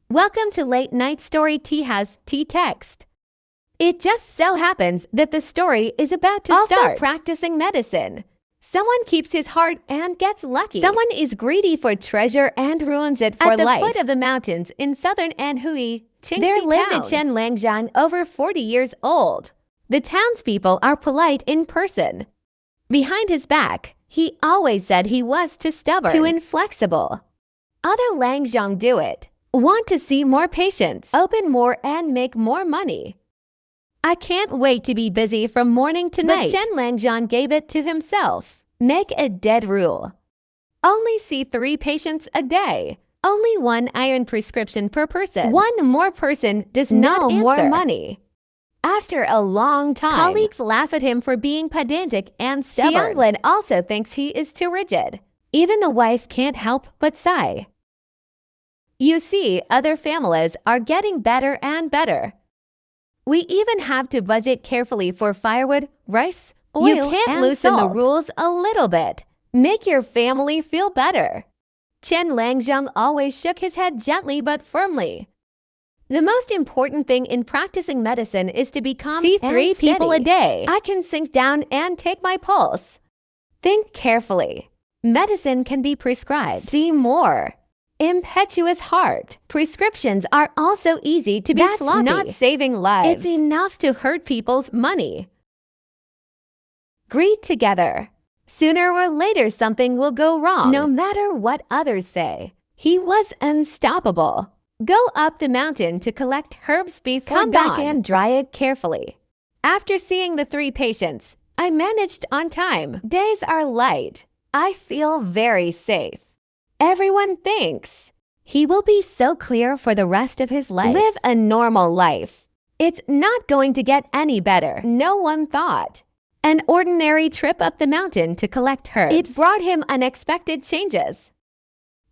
Welcome to Late Night Story Tea House Tea Text. It just so happens that the story is about to start. Practicing medicine. Someone keeps his heart and gets lucky. Someone is greedy for treasure and ruins it for life. At the foot of the mountains in southern Anhui, there lived a Chen Langzhang over 40 years old. The townspeople are polite in person. Behind his back, he always said he was too stubborn, too inflexible. Other Langzhang do it. Want to see more patients, open more and make more money. I can't wait to be busy from morning to night. But Chen Langzhang gave it to himself. Make a dead rule. Only see 3 patients a day. Only 1 iron prescription per person. 1 more person does not answer. More money. After a long time, colleagues laugh at him for being pedantic and stubborn. Xianglin also thinks he is too rigid. Even the wife can't help but sigh. You see, other families are getting better and better. We even have to budget carefully for firewood, rice, oil, you can't loosen the rules a little bit. Make your family feel better. Chen Langzhang always shook his head gently but firmly. The most important thing in practicing medicine is to be calm. See 3 people a day. I can sink down and take my pulse. Think carefully. Medicine can be prescribed. See more. Impetuous heart. Prescriptions are also easy to be sloppy. That's not saving lives. It's enough to hurt people's money. Greet together. Sooner or later something will go wrong. No matter what others say. He was unstoppable. Go up the mountain to collect herbs before dawn. Come back and dry it carefully. After seeing the 3 patients, I managed on time. Days are light. I feel very safe. Everyone thinks he will be so clear for the rest of his life. Live a normal life. It's not going to get any better. No one thought. An ordinary trip up the mountain to collect herbs. It brought him unexpected changes.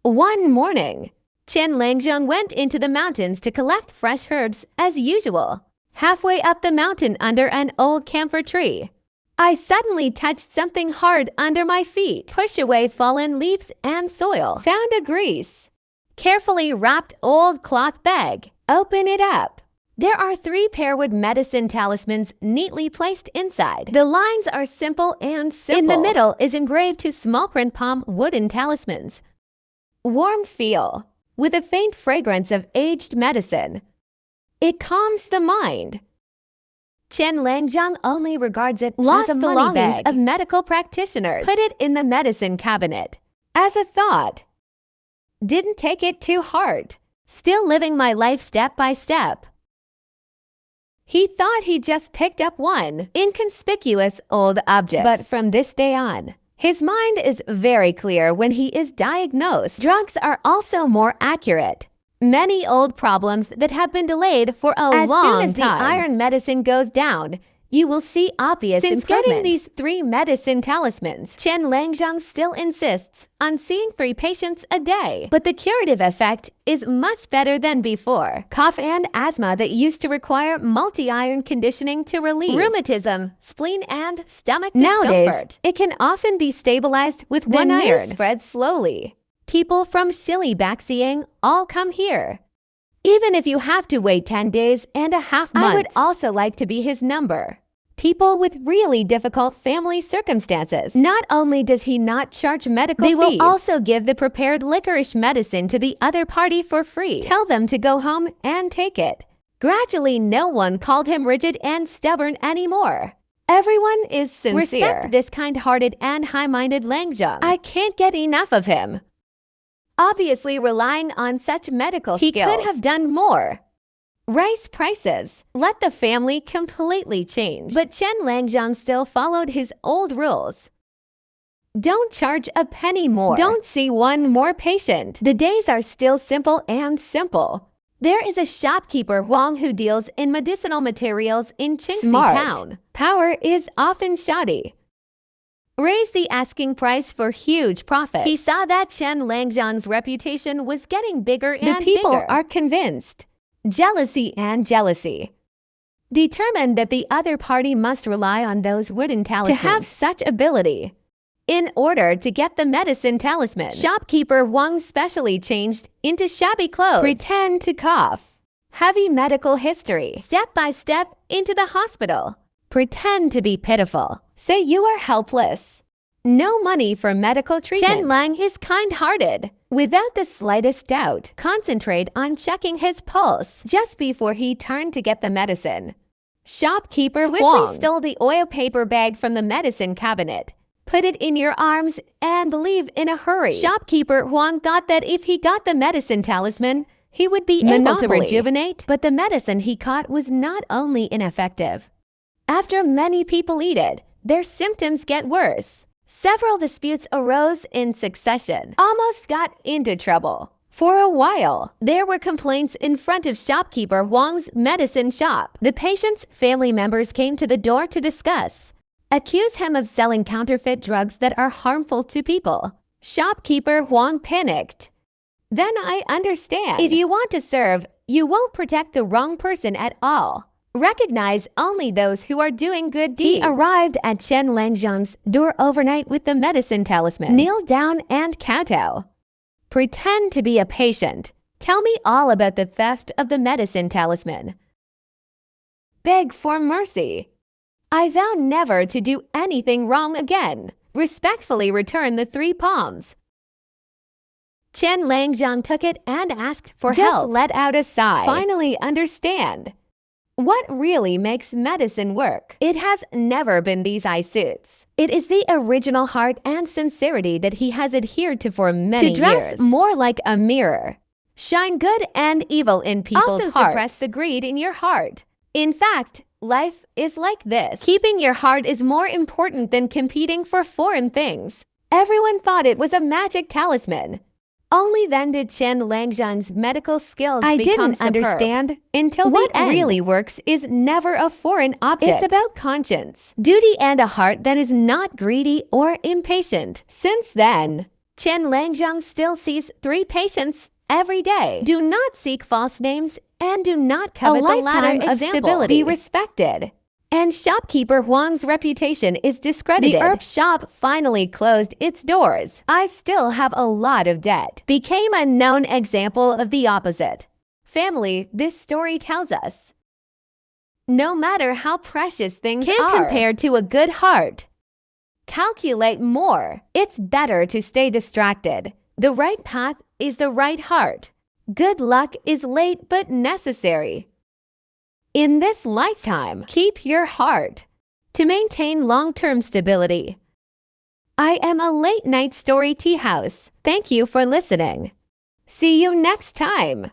One morning, Chen Langzhang went into the mountains to collect fresh herbs as usual. Halfway up the mountain under an old camphor tree, I suddenly touched something hard under my feet. Push away fallen leaves and soil. Found a grease. Carefully wrapped old cloth bag. Open it up. There are 3 pearwood medicine talismans neatly placed inside. The lines are simple and simple. In the middle is engraved 2 small print palm wooden talismans. Warm feel, with a faint fragrance of aged medicine. It calms the mind. Chen Langzhang only regards it as a money bag of medical practitioners. Put it in the medicine cabinet. As a thought. Didn't take it too hard. Still living my life step by step. He thought he just picked up one inconspicuous old object. But from this day on, his mind is very clear when he is diagnosed. Drugs are also more accurate. Many old problems that have been delayed for a long time. As soon as the iron medicine goes down, you will see obvious improvement. Since getting these 3 medicine talismans, Chen Langzhang still insists on seeing 3 patients a day. But the curative effect is much better than before. Cough and asthma that used to require multi-iron conditioning to relieve. Rheumatism, spleen and stomach discomfort. Nowadays, it can often be stabilized with 1 iron. Spreads slowly. People from Shilibaxiang all come here. Even if you have to wait 10 days and a half months, I would also like to be his number. People with really difficult family circumstances. Not only does he not charge medical fees, they will also give the prepared licorice medicine to the other party for free. Tell them to go home and take it. Gradually, no one called him rigid and stubborn anymore. Everyone is sincere. Respect this kind-hearted and high-minded Langzhang. I can't get enough of him. Obviously relying on such medical skills. He could have done more. Rice prices. Let the family completely change. But Chen Langzhang still followed his old rules. Don't charge a penny more. Don't see 1 more patient. The days are still simple and simple. There is a shopkeeper Wang who deals in medicinal materials in Qingxi town. Power is often shoddy. Raise the asking price for huge profit. He saw that Chen Langzhang's reputation was getting bigger and bigger. The people are convinced. Jealousy and jealousy. Determined that the other party must rely on those wooden talismans to have such ability. In order to get the medicine talisman, shopkeeper Wang specially changed into shabby clothes, pretend to cough, heavy medical history, step by step into the hospital, pretend to be pitiful, say you are helpless. No money for medical treatment. Chen Lang is kind-hearted. Without the slightest doubt, concentrate on checking his pulse just before he turned to get the medicine. Shopkeeper swiftly stole the oil paper bag from the medicine cabinet. Put it in your arms and leave in a hurry. Shopkeeper Huang thought that if he got the medicine talisman, he would be able to rejuvenate, but the medicine he caught was not only ineffective. After many people eat it, their symptoms get worse. Several disputes arose in succession, almost got into trouble. For a while, there were complaints in front of shopkeeper Wang's medicine shop. The patient's family members came to the door to discuss. Accuse him of selling counterfeit drugs that are harmful to people. Shopkeeper Huang panicked. Then I understand. If you want to serve, you won't protect the wrong person at all. Recognize only those who are doing good deeds. He arrived at Chen Langzhang's door overnight with the medicine talisman. Kneel down and kowtow. Pretend to be a patient. Tell me all about the theft of the medicine talisman. Beg for mercy. I vow never to do anything wrong again. Respectfully return the 3 palms. Chen Langzhang took it and asked for help. Just let out a sigh. Finally understand. What really makes medicine work? It has never been these eye suits. It is the original heart and sincerity that he has adhered to for many years. To dress more like a mirror. Shine good and evil in people's hearts. Also suppress the greed in your heart. In fact, life is like this. Keeping your heart is more important than competing for foreign things. Everyone thought it was a magic talisman. Only then did Chen Langzhang's medical skills become superb. I didn't understand until the end. What really works is never a foreign object. It's about conscience, duty, and a heart that is not greedy or impatient. Since then, Chen Langzhang still sees 3 patients every day. Do not seek false names and do not covet the ladder of stability. Be respected. And shopkeeper Huang's reputation is discredited. The herb shop finally closed its doors. I still have a lot of debt. Became a known example of the opposite. Family, this story tells us. No matter how precious things are, compared to a good heart. Calculate more. It's better to stay distracted. The right path is the right heart. Good luck is late but necessary. In this lifetime, keep your heart to maintain long-term stability. I am a late-night story tea house. Thank you for listening. See you next time.